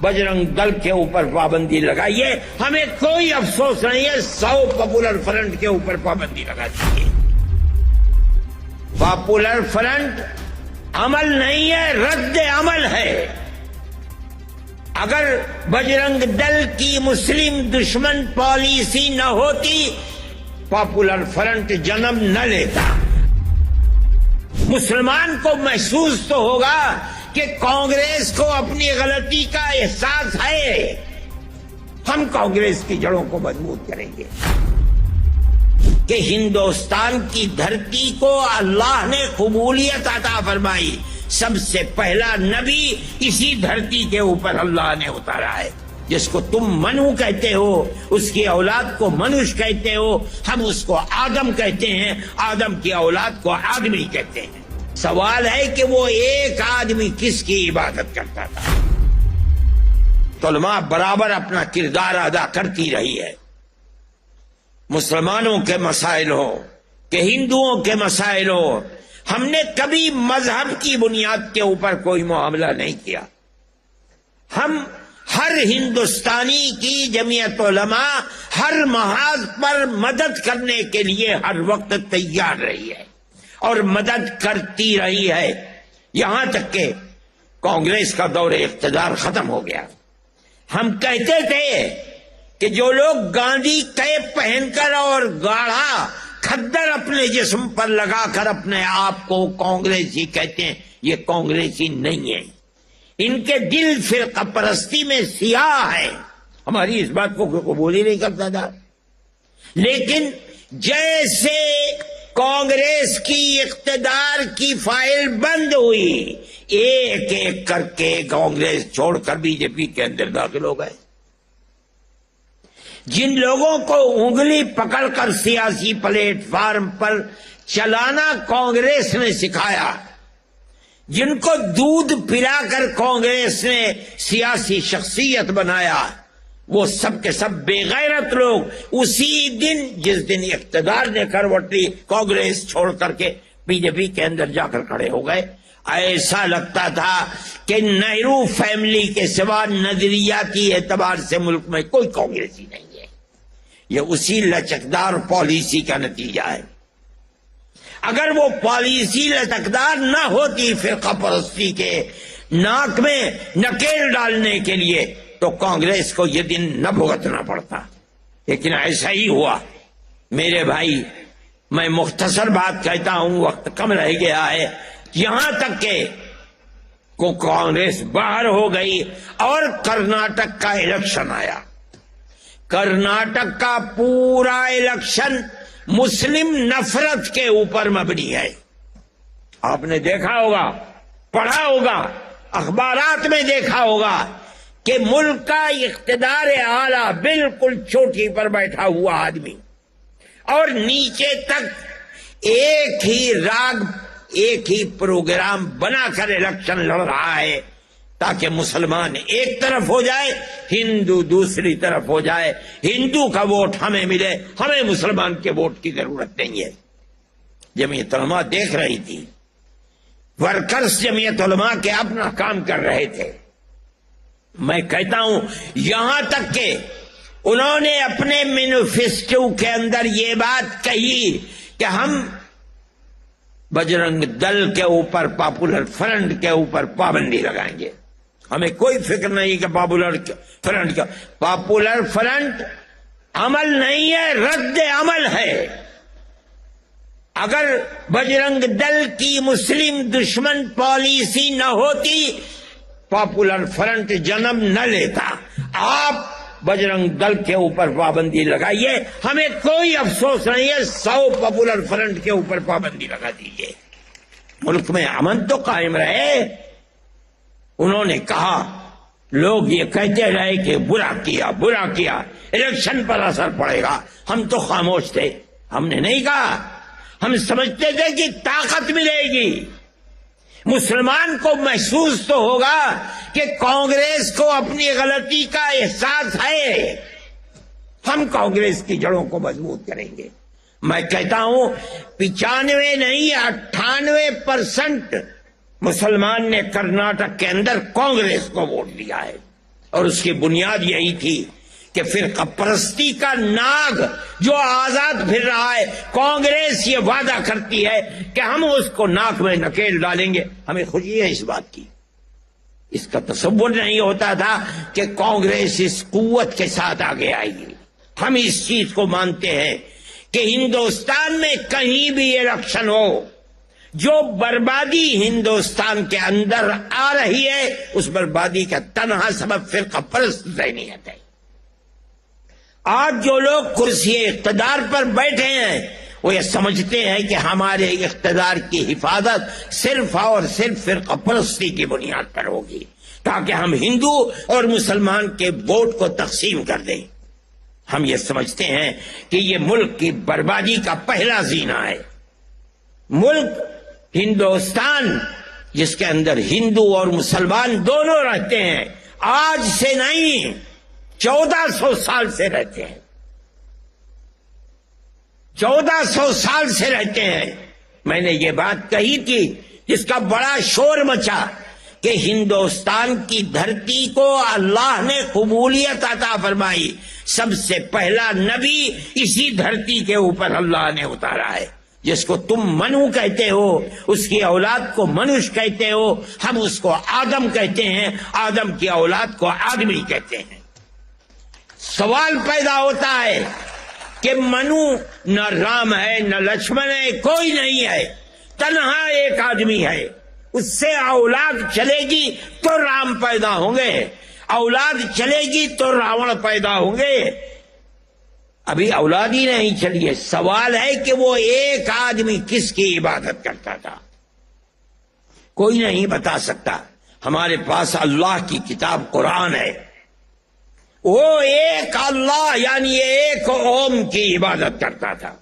بجرنگ دل کے اوپر پابندی لگائیے، ہمیں کوئی افسوس نہیں ہے، 100 پاپولر فرنٹ کے اوپر پابندی لگا دیجیے۔ پاپولر فرنٹ عمل نہیں ہے، رد عمل ہے۔ اگر بجرنگ دل کی مسلم دشمن پالیسی نہ ہوتی، پاپولر فرنٹ جنم نہ لیتا۔ مسلمان کو محسوس تو ہوگا کہ کانگریس کو اپنی غلطی کا احساس ہے، ہم کانگریس کی جڑوں کو مضبوط کریں گے کہ ہندوستان کی دھرتی کو اللہ نے قبولیت عطا فرمائی۔ سب سے پہلا نبی اسی دھرتی کے اوپر اللہ نے اتارا ہے، جس کو تم منو کہتے ہو، اس کی اولاد کو منوش کہتے ہو، ہم اس کو آدم کہتے ہیں، آدم کی اولاد کو آدمی کہتے ہیں۔ سوال ہے کہ وہ ایک آدمی کس کی عبادت کرتا تھا؟ علماء برابر اپنا کردار ادا کرتی رہی ہے، مسلمانوں کے مسائل ہو کہ ہندوؤں کے مسائل ہو، ہم نے کبھی مذہب کی بنیاد کے اوپر کوئی معاملہ نہیں کیا۔ ہم ہر ہندوستانی کی جمعیت علماء ہر محاذ پر مدد کرنے کے لیے ہر وقت تیار رہی ہے اور مدد کرتی رہی ہے، یہاں تک کہ کانگریس کا دور اقتدار ختم ہو گیا۔ ہم کہتے تھے کہ جو لوگ گاندھی کیپ پہن کر اور گاڑھا کھدر اپنے جسم پر لگا کر اپنے آپ کو کانگریسی کہتے ہیں، یہ کانگریسی نہیں ہے، ان کے دل فرقہ پرستی میں سیاہ ہے۔ ہماری اس بات کو قبول ہی نہیں کرتا تھا، لیکن جیسے کانگریس کی اقتدار کی فائل بند ہوئی، ایک ایک کر کے کانگریس چھوڑ کر بی جے پی کے اندر داخل ہو گئے۔ جن لوگوں کو انگلی پکڑ کر سیاسی پلیٹ فارم پر چلانا کانگریس نے سکھایا، جن کو دودھ پلا کر کانگریس نے سیاسی شخصیت بنایا، وہ سب کے سب بے غیرت لوگ اسی دن جس دن اقتدار نے کروٹ لی، کانگریس چھوڑ کر کے بی جے پی کے اندر جا کر کھڑے ہو گئے۔ ایسا لگتا تھا کہ نہرو فیملی کے سوا نظریاتی اعتبار سے ملک میں کوئی کانگریسی نہیں ہے۔ یہ اسی لچکدار پالیسی کا نتیجہ ہے۔ اگر وہ پالیسی لچکدار نہ ہوتی فرقہ پرستی کے ناک میں نکیل ڈالنے کے لیے، تو کانگریس کو یہ دن نہ بھگتنا پڑتا، لیکن ایسا ہی ہوا۔ میرے بھائی، میں مختصر بات کہتا ہوں، وقت کم رہ گیا ہے، یہاں تک کہ کانگریس باہر ہو گئی اور کرناٹک کا الیکشن آیا۔ کرناٹک کا پورا الیکشن مسلم نفرت کے اوپر مبنی ہے۔ آپ نے دیکھا ہوگا، پڑھا ہوگا، اخبارات میں دیکھا ہوگا کہ ملک کا اقتدار اعلیٰ بالکل چوٹی پر بیٹھا ہوا آدمی اور نیچے تک ایک ہی راگ، ایک ہی پروگرام بنا کر الیکشن لڑ رہا ہے تاکہ مسلمان ایک طرف ہو جائے، ہندو دوسری طرف ہو جائے، ہندو کا ووٹ ہمیں ملے، ہمیں مسلمان کے ووٹ کی ضرورت نہیں ہے۔ جمعیت علماء دیکھ رہی تھی، ورکرز جمعیت علماء کے اپنا کام کر رہے تھے۔ میں کہتا ہوں، یہاں تک کہ انہوں نے اپنے مینیفیسٹو کے اندر یہ بات کہی کہ ہم بجرنگ دل کے اوپر، پاپولر فرنٹ کے اوپر پابندی لگائیں گے۔ ہمیں کوئی فکر نہیں کہ پاپولر فرنٹ کا، پاپولر فرنٹ عمل نہیں ہے، رد عمل ہے۔ اگر بجرنگ دل کی مسلم دشمن پالیسی نہ ہوتی، پاپولر فرنٹ جنم نہ لیتا۔ آپ بجرنگ دل کے اوپر پابندی لگائیے، ہمیں کوئی افسوس نہیں ہے، 100 پاپولر فرنٹ کے اوپر پابندی لگا دیجیے، ملک میں امن تو قائم رہے۔ انہوں نے کہا، لوگ یہ کہتے رہے کہ برا کیا، الیکشن پر اثر پڑے گا، ہم تو خاموش تھے، ہم نے نہیں کہا۔ ہم سمجھتے تھے کہ طاقت ملے گی، مسلمان کو محسوس تو ہوگا کہ کانگریس کو اپنی غلطی کا احساس ہے، ہم کانگریس کی جڑوں کو مضبوط کریں گے۔ میں کہتا ہوں 95 نہیں 98% مسلمان نے کرناٹک کے اندر کانگریس کو ووٹ دیا ہے۔ اور اس کی بنیاد یہی تھی کہ فرقہ پرستی کا ناگ جو آزاد پھر رہا ہے، کانگریس یہ وعدہ کرتی ہے کہ ہم اس کو ناک میں نکیل ڈالیں گے. ہمیں خوشی ہے اس بات کی. اس کا تصور نہیں ہوتا تھا کہ کانگریس اس قوت کے ساتھ آگے آئے گی. ہم اس چیز کو مانتے ہیں کہ ہندوستان میں کہیں بھی الیکشن ہو، جو بربادی ہندوستان کے اندر آ رہی ہے اس بربادی کا تنہا سبب فرقہ پرست ذہنیت ہے. آج جو لوگ کرسی اقتدار پر بیٹھے ہیں وہ یہ سمجھتے ہیں کہ ہمارے اقتدار کی حفاظت صرف اور صرف فرقہ پرستی کی بنیاد پر ہوگی تاکہ ہم ہندو اور مسلمان کے ووٹ کو تقسیم کر دیں. ہم یہ سمجھتے ہیں کہ یہ ملک کی بربادی کا پہلا زینہ ہے. ملک ہندوستان جس کے اندر ہندو اور مسلمان دونوں رہتے ہیں، آج سے نہیں 1400 سال سے رہتے ہیں. 1400 سال سے رہتے ہیں. میں نے یہ بات کہی تھی جس کا بڑا شور مچا کہ ہندوستان کی دھرتی کو اللہ نے قبولیت عطا فرمائی. سب سے پہلا نبی اسی دھرتی کے اوپر اللہ نے اتارا ہے. جس کو تم منو کہتے ہو، اس کی اولاد کو منوش کہتے ہو، ہم اس کو آدم کہتے ہیں، آدم کی اولاد کو آدمی کہتے ہیں. سوال پیدا ہوتا ہے کہ منو نہ رام ہے نہ لکشمن ہے، کوئی نہیں ہے، تنہا ایک آدمی ہے. اس سے اولاد چلے گی تو رام پیدا ہوں گے، اولاد چلے گی تو راون پیدا ہوں گے. ابھی اولاد ہی نہیں چلی ہے. سوال ہے کہ وہ ایک آدمی کس کی عبادت کرتا تھا؟ کوئی نہیں بتا سکتا. ہمارے پاس اللہ کی کتاب قرآن ہے. وہ ایک اللہ یعنی ایک اوم کی عبادت کرتا تھا.